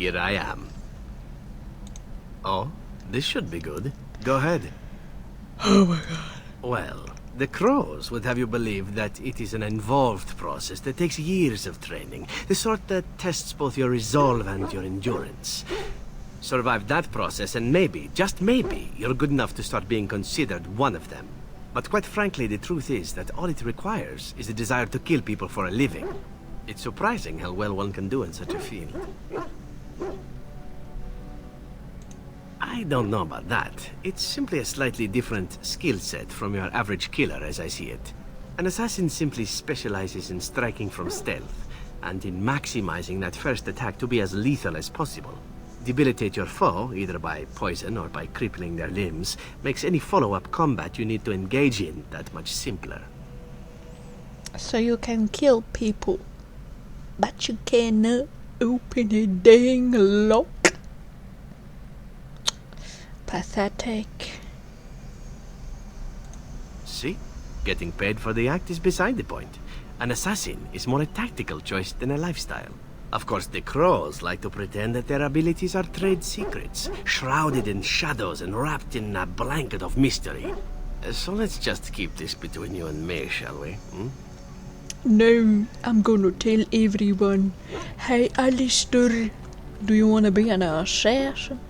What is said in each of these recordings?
Here I am. Oh, this should be good. Go ahead. Oh my god. Well, the crows would have you believe that it is an involved process that takes years of training. The sort that tests both your resolve and your endurance. Survive that process and maybe, just maybe, you're good enough to start being considered one of them. But quite frankly, the truth is that all it requires is a desire to kill people for a living. It's surprising how well one can do in such a field. I don't know about that. It's simply a slightly different skill set from your average killer as I see it. An assassin simply specializes in striking from stealth, and in maximizing that first attack to be as lethal as possible. Debilitate your foe, either by poison or by crippling their limbs, makes any follow-up combat you need to engage in that much simpler. So you can kill people, but you cannot open a dang lock? Pathetic. See? Getting paid for the act is beside the point. An assassin is more a tactical choice than a lifestyle. Of course, the crows like to pretend that their abilities are trade secrets, shrouded in shadows and wrapped in a blanket of mystery. So let's just keep this between you and me, shall we? No, I'm gonna tell everyone. Hey, Alistair, do you wanna be an assassin?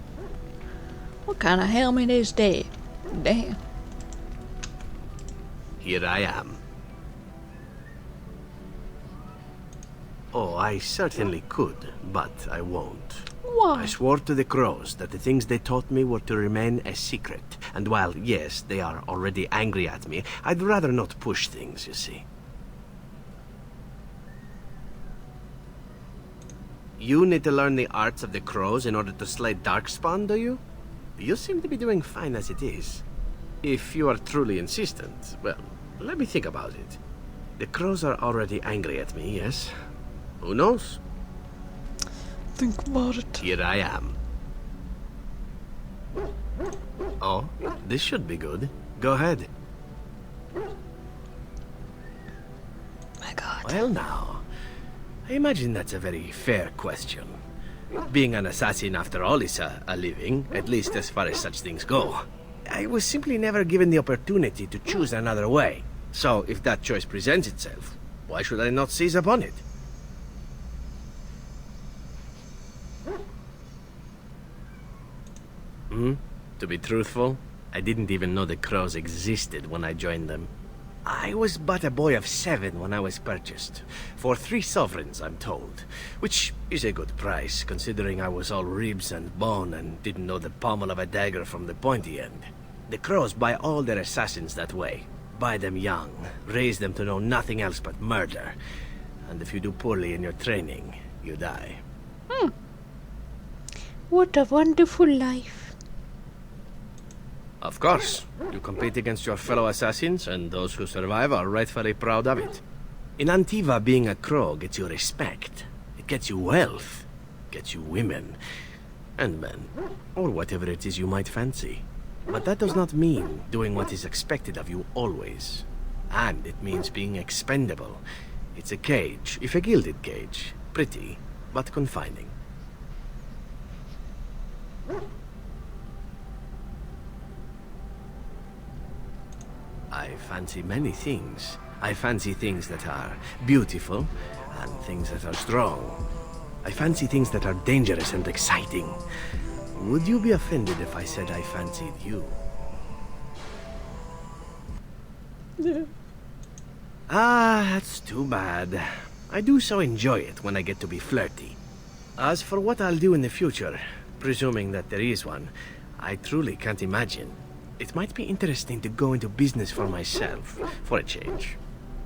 What kind of helmet is that? Damn. Here I am. Oh, I certainly could, but I won't. Why? I swore to the crows that the things they taught me were to remain a secret. And while, yes, they are already angry at me, I'd rather not push things, you see. You need to learn the arts of the crows in order to slay Darkspawn, do you? You seem to be doing fine as it is. If you are truly insistent, well, let me think about it. The crows are already angry at me, yes? Who knows? Think about it. Here I am. Oh, this should be good. Go ahead. My god. Well now, I imagine that's a very fair question. Being an assassin, after all, is a living, at least as far as such things go. I was simply never given the opportunity to choose another way. So, if that choice presents itself, why should I not seize upon it? To be truthful, I didn't even know the crows existed when I joined them. I was but a boy of 7 when I was purchased. For 3 sovereigns, I'm told. Which is a good price, considering I was all ribs and bone and didn't know the pommel of a dagger from the pointy end. The crows buy all their assassins that way. Buy them young, raise them to know nothing else but murder. And if you do poorly in your training, you die. What a wonderful life. Of course, you compete against your fellow assassins, and those who survive are rightfully proud of it. In Antiva, being a crow gets you respect. It gets you wealth, gets you women, and men, or whatever it is you might fancy. But that does not mean doing what is expected of you always. And it means being expendable. It's a cage, if a gilded cage. Pretty, but confining. I fancy many things. I fancy things that are beautiful, and things that are strong. I fancy things that are dangerous and exciting. Would you be offended if I said I fancied you? Ah, that's too bad. I do so enjoy it when I get to be flirty. As for what I'll do in the future, presuming that there is one, I truly can't imagine. It might be interesting to go into business for myself, for a change.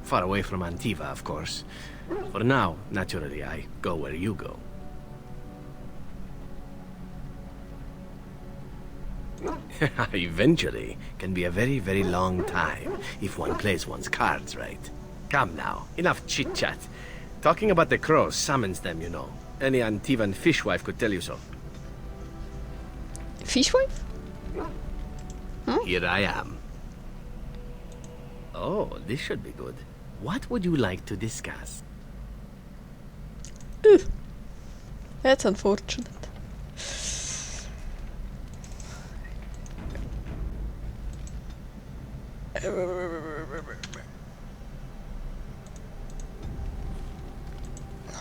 Far away from Antiva, of course. For now, naturally, I go where you go. Eventually can be a very, very long time, if one plays one's cards right. Come now, enough chit-chat. Talking about the crows summons them, you know. Any Antivan fishwife could tell you so. Fishwife? Here I am. Oh, this should be good. What would you like to discuss? That's unfortunate.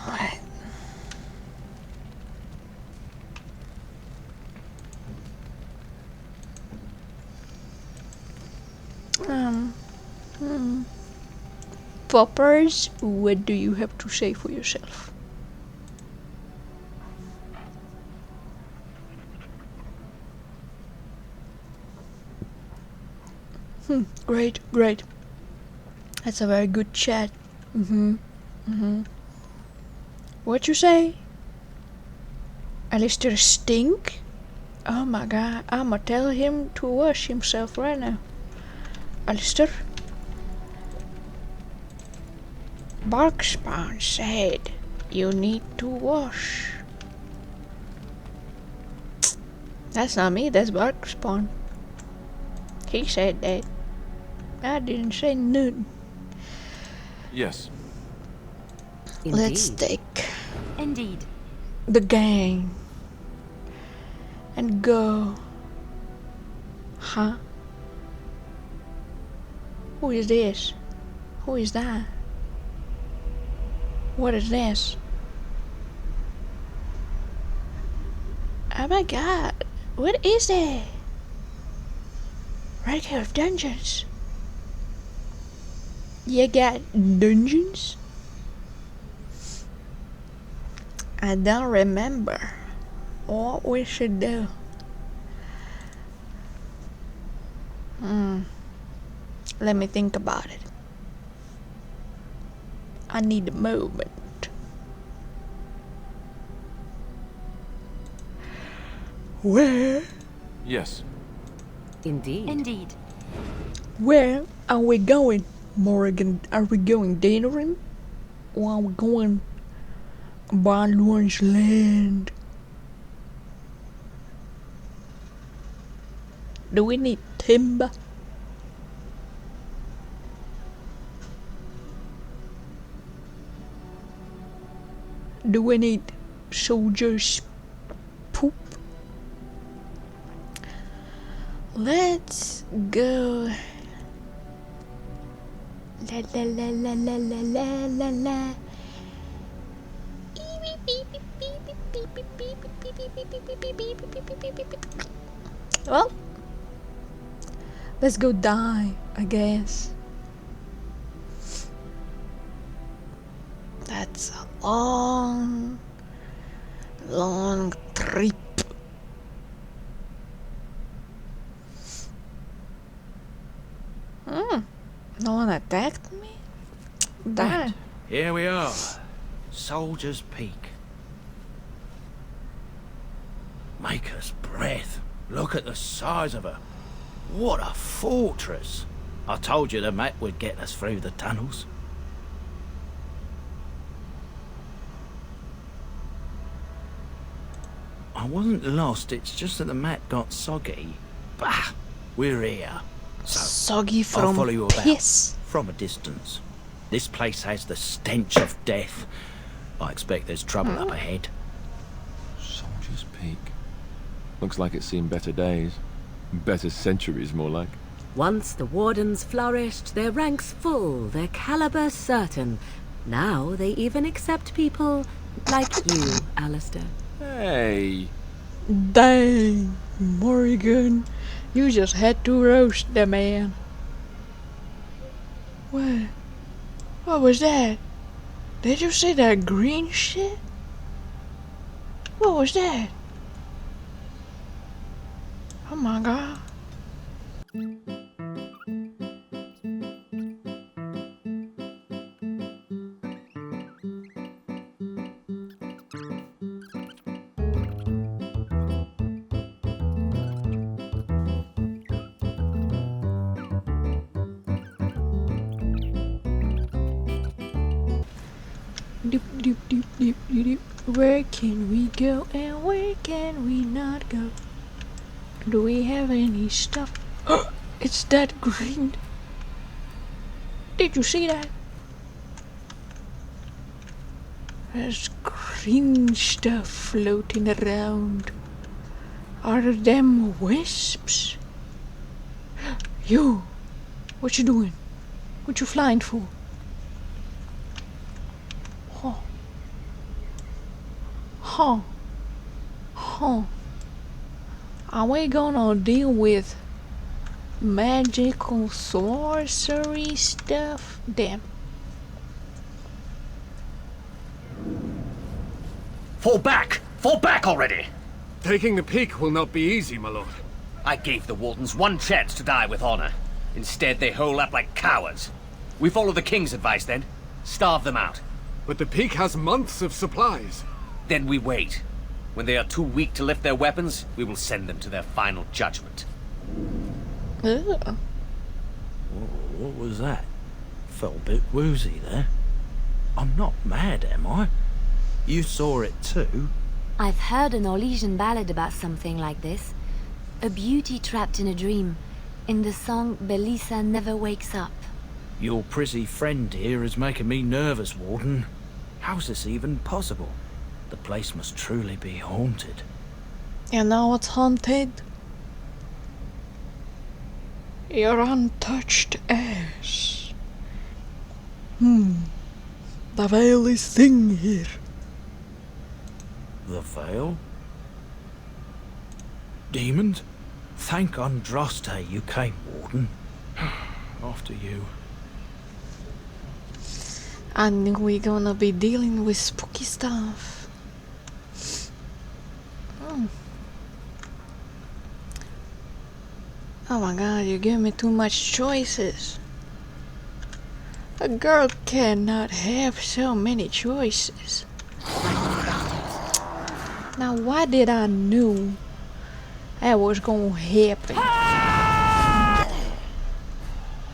Alright. Poppers, what do you have to say for yourself? Great, great. That's a very good chat. What you say? Alistair stink? Oh my god, I'ma tell him to wash himself right now. Alistair? Barkspawn said you need to wash. That's not me, that's Barkspawn. He said that. I didn't say nothing. Yes. Indeed. Let's take Indeed. the gang and go. Huh? Who is this? Who is that? What is this? Oh my god, what is that? Red Cave Dungeons. You got dungeons? I don't remember what we should do. Let me think about it. I need a moment. Where? Yes. Indeed. Indeed. Where are we going, Morrigan? Are we going Danorim? Or are we going Balorn's land? Do we need timber? Do we need soldiers' poop? Let's go. La la la la la la la la la. Well, let's go die, I guess. That's a long, long trip. No one attacked me? Darn. Here we are. Soldier's Peak. Maker's breath. Look at the size of her. What a fortress. I told you the map would get us through the tunnels. I wasn't lost, it's just that the map got soggy. Bah! We're here. So, Soggy I'll from follow you about piss. from a distance. This place has the stench of death. I expect there's trouble up ahead. Soldier's Peak. Looks like it's seen better days. Better centuries, more like. Once the wardens flourished, their ranks full, their caliber certain. Now they even accept people like you, Alistair. Hey! Dang, Morrigan, you just had to roast the man. What was that? Did you see that green shit? What was that? Oh my god. Doop, doop, doop, doop, doop, doop. Where can we go and where can we not go? Do we have any stuff? It's that green. Did you see that? There's green stuff floating around. Are them wisps? You! What you doing? What you flying for? Huh. Huh. Huh. Are we gonna deal with magical sorcery stuff? Damn. Fall back! Fall back already! Taking the peak will not be easy, my lord. I gave the Wardens one chance to die with honor. Instead, they hole up like cowards. We follow the King's advice then. Starve them out. But the peak has months of supplies. Then we wait. When they are too weak to lift their weapons, we will send them to their final judgment. Ugh. What was that? Felt a bit woozy there. I'm not mad, am I? You saw it too? I've heard an Orlesian ballad about something like this. A beauty trapped in a dream. In the song, Belisa never wakes up. Your prissy friend here is making me nervous, Warden. How's this even possible? The place must truly be haunted. You know what's haunted? Your untouched ass. The veil is thin here. The veil? Demons? Thank Andraste you came, Warden. After you. I knew we're gonna be dealing with spooky stuff. Oh my god, you give me too much choices. A girl cannot have so many choices. Now why did I knew that was gonna happen?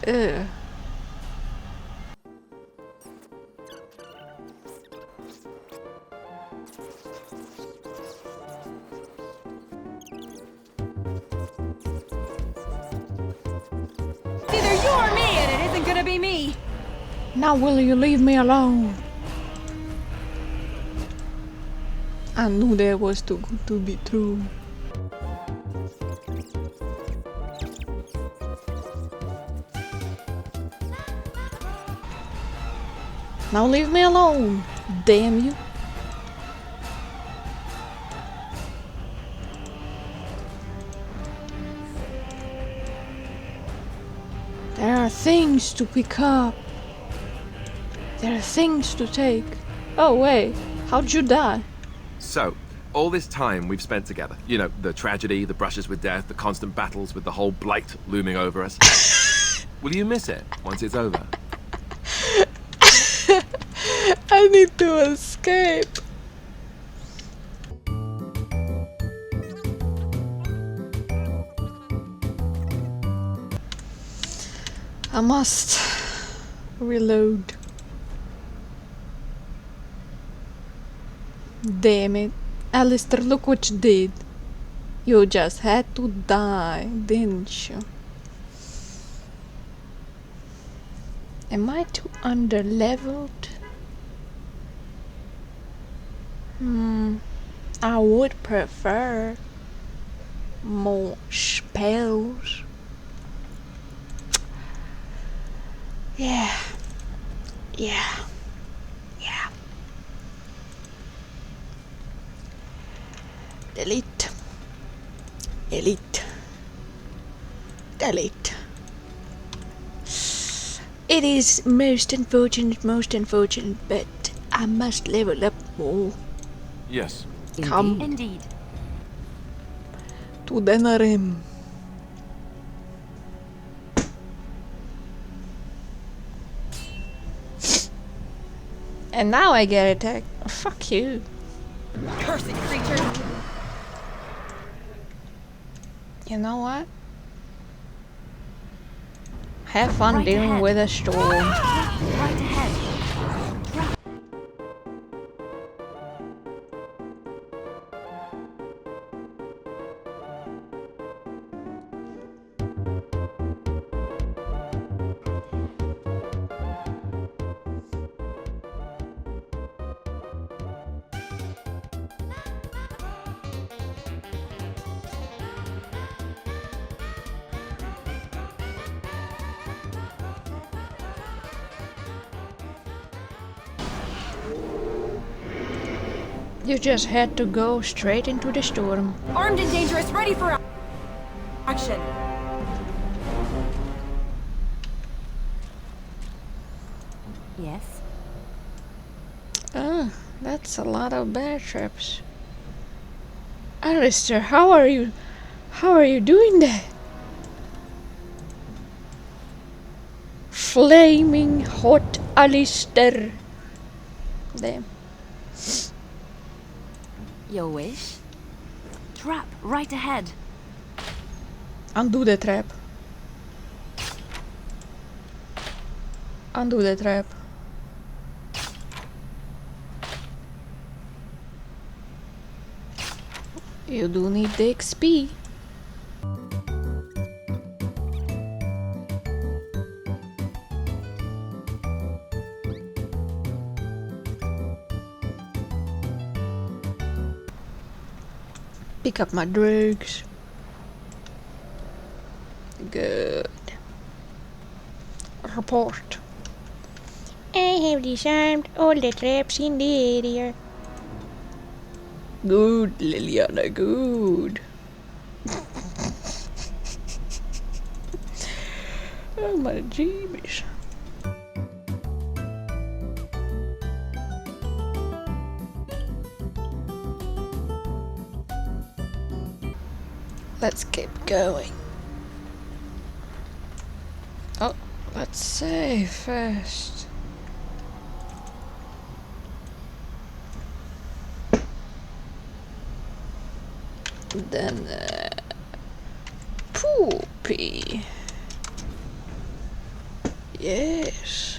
Ugh. It's either you or me, and it isn't gonna be me. Now will you leave me alone? I knew that was too good to be true. Now leave me alone, damn you. There are things to pick up. There are things to take. Oh wait, how'd you die? So, all this time we've spent together, you know, the tragedy, the brushes with death, the constant battles with the whole blight looming over us. Will you miss it once it's over? I need to escape. I must reload. Damn it. Alistair, look what you did. You just had to die, didn't you? Am I too underleveled? I would prefer more spells. Yeah. Delete. It is most unfortunate, but I must level up more. Yes. Come Indeed. to Denarim. And now I get attacked. Fuck you. Cursed creature. You know what? Have fun Right dealing ahead. with a storm. Right ahead. You just had to go straight into the storm. Armed and dangerous, ready for action. Yes? Ah, that's a lot of bear traps. Alistair, how are you doing that? Flaming hot Alistair. Damn. Your wish? Trap right ahead. Undo the trap. Undo the trap. You do need the XP. Pick up my drugs. Good. Report. I have disarmed all the traps in the area. Good, Liliana, good. Oh my jeebies. Let's keep going. Oh, let's save first. Then poopy. Yes.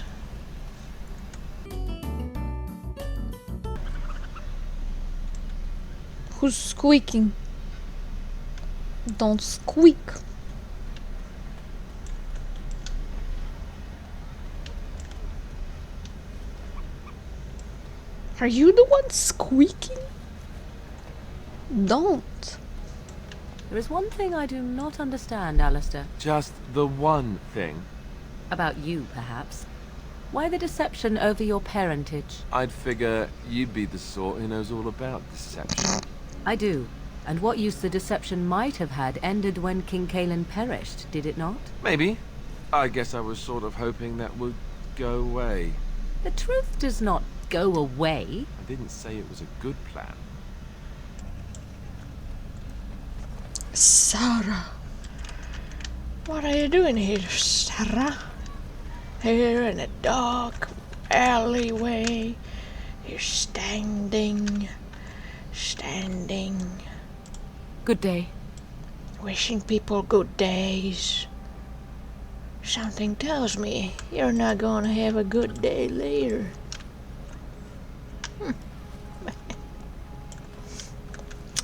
Who's squeaking? Don't squeak. Are you the one squeaking? Don't. There is one thing I do not understand, Alistair. Just the one thing. About you, perhaps. Why the deception over your parentage? I'd figure you'd be the sort who knows all about deception. I do. And what use the deception might have had ended when King Caelan perished, did it not? Maybe. I guess I was sort of hoping that would go away. The truth does not go away. I didn't say it was a good plan. Sarah. What are you doing here, Sarah? Here in a dark alleyway. You're standing. Good day. Wishing people good days. Something tells me you're not gonna have a good day later.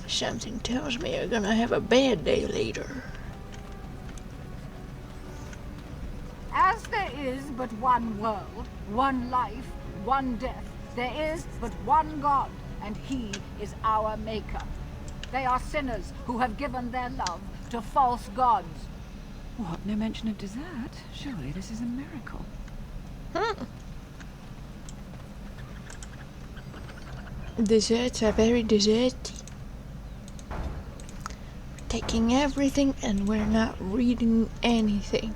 Something tells me you're gonna have a bad day later. As there is but one world, one life, one death, there is but one God, and He is our Maker. They are sinners who have given their love to false gods. What? No mention of dessert? Surely this is a miracle. Desserts are very desserty. Taking everything and we're not reading anything.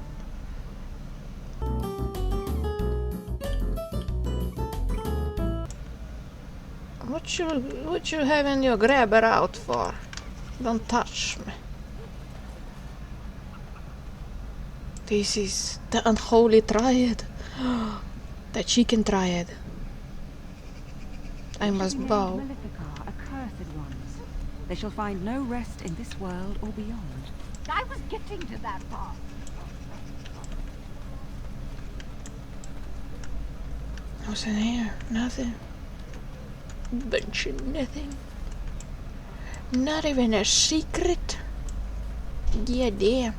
What you having your grabber out for? Don't touch me. This is the unholy triad. The chicken triad. I must bow. Malefica, accursed ones. They shall find no rest in this world or beyond. I was getting to that part. What's in here? Nothing. Bunch of nothing. Not even a secret. Yeah, damn.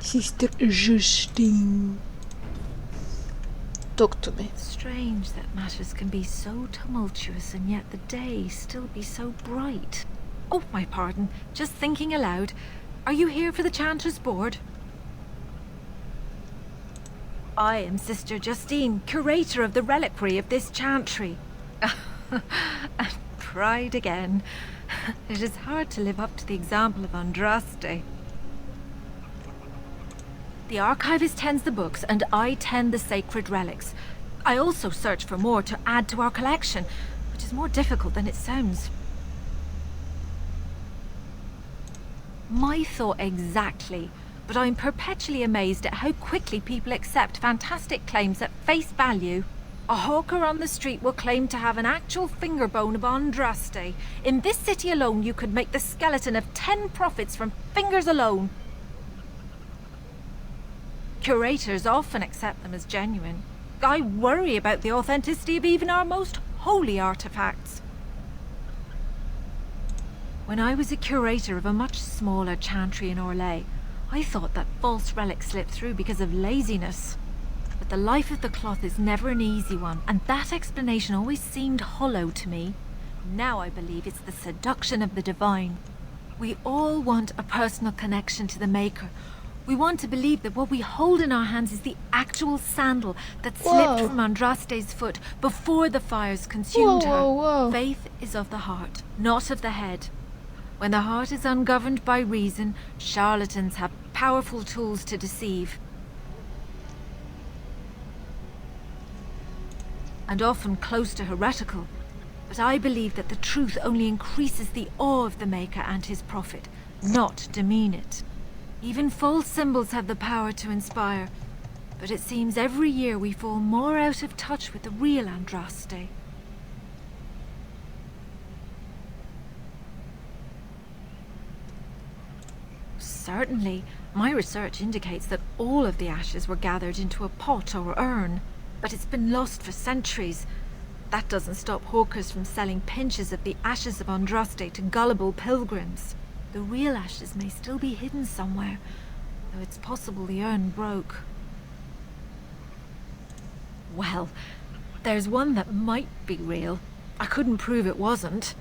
Sister Justine. Talk to me. Strange that matters can be so tumultuous and yet the day still be so bright. Oh, my pardon. Just thinking aloud. Are you here for the Chanter's Board? I am Sister Justine, curator of the reliquary of this chantry. And pride again. It is hard to live up to the example of Andraste. The archivist tends the books, and I tend the sacred relics. I also search for more to add to our collection, which is more difficult than it sounds. My thought exactly, but I'm perpetually amazed at how quickly people accept fantastic claims at face value. A hawker on the street will claim to have an actual finger bone of Andraste. In this city alone, you could make the skeleton of 10 prophets from fingers alone. Curators often accept them as genuine. I worry about the authenticity of even our most holy artifacts. When I was a curator of a much smaller chantry in Orlais, I thought that false relics slipped through because of laziness. But the life of the cloth is never an easy one, and that explanation always seemed hollow to me. Now I believe it's the seduction of the divine. We all want a personal connection to the Maker. We want to believe that what we hold in our hands is the actual sandal that slipped from Andraste's foot before the fires consumed her. Faith is of the heart, not of the head. When the heart is ungoverned by reason, charlatans have powerful tools to deceive. And often close to heretical. But I believe that the truth only increases the awe of the Maker and his prophet, not demean it. Even false symbols have the power to inspire, but it seems every year we fall more out of touch with the real Andraste. Certainly, my research indicates that all of the ashes were gathered into a pot or urn, but it's been lost for centuries. That doesn't stop hawkers from selling pinches of the ashes of Andraste to gullible pilgrims. The real ashes may still be hidden somewhere, though it's possible the urn broke. Well, there's one that might be real. I couldn't prove it wasn't.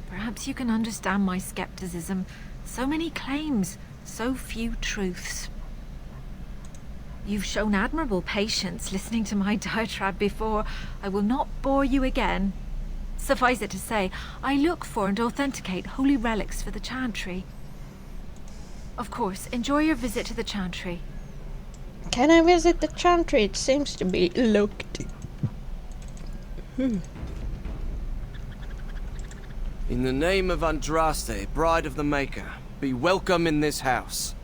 Perhaps you can understand my skepticism. So many claims, so few truths. You've shown admirable patience listening to my diatribe before. I will not bore you again. Suffice it to say, I look for and authenticate holy relics for the chantry. Of course, enjoy your visit to the chantry. Can I visit the chantry? It seems to be locked. In the name of Andraste, bride of the Maker, be welcome in this house.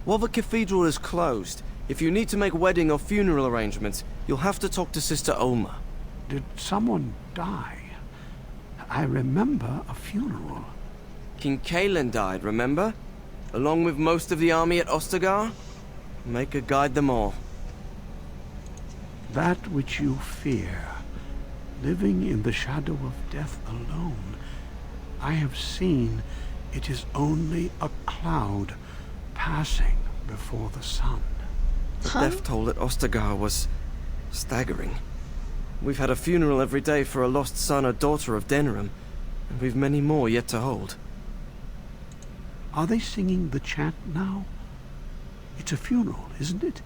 While the cathedral is closed, if you need to make wedding or funeral arrangements, you'll have to talk to Sister Olma. Did someone die? I remember a funeral. King Kaelin died, remember? Along with most of the army at Ostagar? Maker guide them all. That which you fear, living in the shadow of death alone, I have seen it is only a cloud passing before the sun. The death toll at Ostagar was staggering. We've had a funeral every day for a lost son or daughter of Denerim, and we've many more yet to hold. Are they singing the chant now? It's a funeral, isn't it?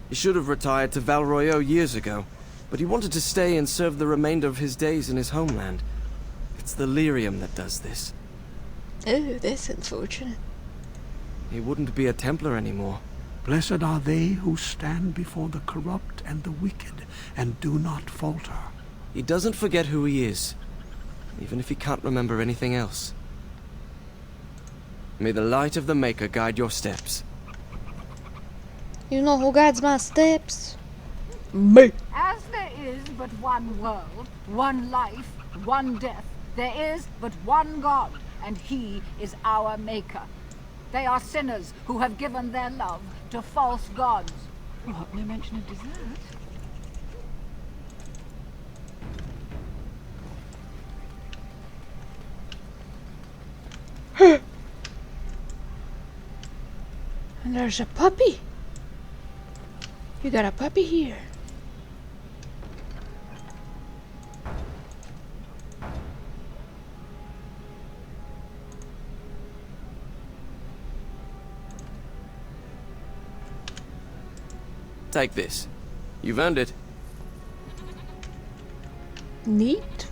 He should have retired to Val Royeaux years ago, but he wanted to stay and serve the remainder of his days in his homeland. It's the lyrium that does this. Oh, that's unfortunate. He wouldn't be a Templar anymore. Blessed are they who stand before the corrupt and the wicked, and do not falter. He doesn't forget who he is, even if he can't remember anything else. May the light of the Maker guide your steps. You know who guides my steps? Me. As there is but one world, one life, one death, there is but one God, and he is our Maker. They are sinners who have given their love to false gods. What, no mention of dessert? And there's a puppy. You got a puppy here. Take this. You've earned it. Neat.